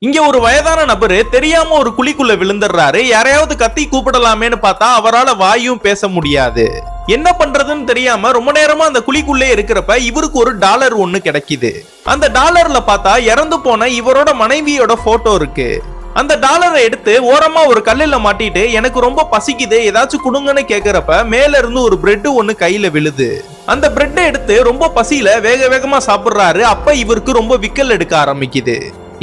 இங்க ஒரு வயதான நபரு தெரியாம ஒரு குழிக்குள்ள விழுந்துடுறாரு. யாரையாவது கத்தி கூப்பிடலாமேன்னு பார்த்தா அவரால் வாயும் பேச முடியாது. என்ன பண்றதுன்னு தெரியாம ரொம்ப நேரமா அந்த குழிக்குள்ளே இருக்கிறப்ப இவருக்கு ஒரு டாலர் ஒண்ணு கிடைக்குது. அந்த டாலர்ல பார்த்தா இறந்து போன இவரோட மனைவியோட போட்டோ இருக்கு. அந்த டாலரை எடுத்து ஓரமா ஒரு கல்லுல மாட்டிட்டு எனக்கு ரொம்ப பசிக்குது ஏதாச்சும் குடுங்கன்னு கேக்குறப்ப மேல இருந்து ஒரு பிரெட் ஒண்ணு கையில விழுது. அந்த பிரெட்டை எடுத்து ரொம்ப பசியில வேக வேகமா சாப்பிடுறாரு. அப்ப இவருக்கு ரொம்ப விக்கல் எடுக்க ஆரம்பிக்குது.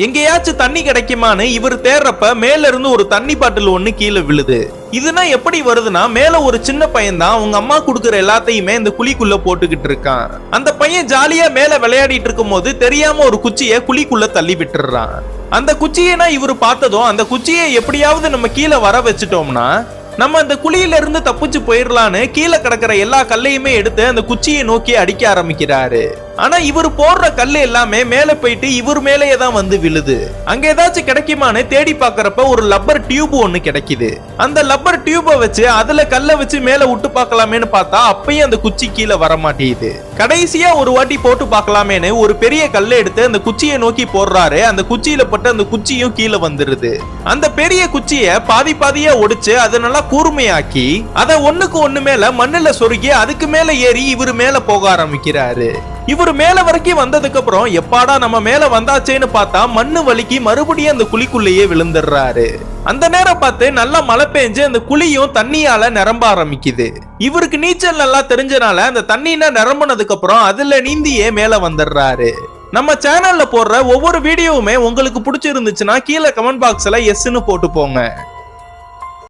எங்கேயாச்சும் தண்ணி கிடைக்குமான்னு இவர் தேடுறப்ப மேல இருந்து ஒரு தண்ணி பாட்டில் ஒண்ணு கீழே விழுது. இதுனா எப்படி வருதுன்னா மேல ஒரு சின்ன பையன் தான் அவங்க அம்மா குடுக்கற எல்லாத்தையுமே இந்த குழிக்குள்ள போட்டுக்கிட்டு இருக்கான். அந்த பையன் ஜாலியா மேல விளையாடிட்டு இருக்கும் போது தெரியாம ஒரு குச்சியை குழிக்குள்ள தள்ளி விட்டுறான். அந்த குச்சியனா இவரு பார்த்ததும் அந்த குச்சியை எப்படியாவது நம்ம கீழே வர வச்சுட்டோம்னா நம்ம அந்த குழியில இருந்து தப்பிச்சு போயிடலான்னு கீழே கிடக்கிற எல்லா கல்லையுமே எடுத்து அந்த குச்சியை நோக்கி அடிக்க ஆரம்பிக்கிறாரு. ஆனா இவர் போடுற கல்லு எல்லாமே மேல போயிட்டு இவர் மேலேயே தான் வந்து விழுது. அங்க ஏதாச்சும் கிடைக்குமான்னு தேடி பாக்குறப்ப ஒரு லப்பர் டியூப் ஒண்ணு கிடைக்குது. அந்த லப்பர் டியூபை வச்சு அதுல கல்ல வச்சு மேல விட்டு பார்க்கலாமேன்னு பார்த்தா அப்பயும் அந்த குச்சி கீழே வர மாட்டேங்குது. கடைசியா ஒரு வாட்டி போட்டு பார்க்கலாமேன்னு ஒரு பெரிய கல்லை எடுத்து அந்த குச்சியை நோக்கி போடுறாரு. அந்த குச்சியில பட்டு அந்த குச்சியும் கீழே வந்துருது. அந்த பெரிய குச்சிய பாதி பாதியா ஒடிச்சு அதை நல்லா கூர்மையாக்கி அதை ஒண்ணுக்கு ஒண்ணு மேல மண்ணுல சொருகி அதுக்கு மேல ஏறி இவரு மேல போக ஆரம்பிக்கிறாரு. இவர் மேல வரைக்கும் வந்ததுக்கு அப்புறம் எப்பாடா நம்ம மேல வந்தாச்சேன்னு பார்த்தா மண்ணு வலிக்கு மறுபடியும் அந்த குழிக்குள்ளேயே விழுந்துடுறாரு. அந்த நேரம் பார்த்து நல்லா மழை பெஞ்சு அந்த குழியும் தண்ணியால நிரம்ப ஆரம்பிக்குது. இவருக்கு நீச்சல் நல்லா தெரிஞ்சனால அந்த தண்ணினா நிரம்பினதுக்கு அப்புறம் அதுல நீந்தியே மேல வந்துடுறாரு. நம்ம சேனல்ல போடுற ஒவ்வொரு வீடியோவுமே உங்களுக்கு பிடிச்சிருந்துச்சுன்னா கீழே கமெண்ட் பாக்ஸ்ல எஸ்ன்னு போட்டு போங்க.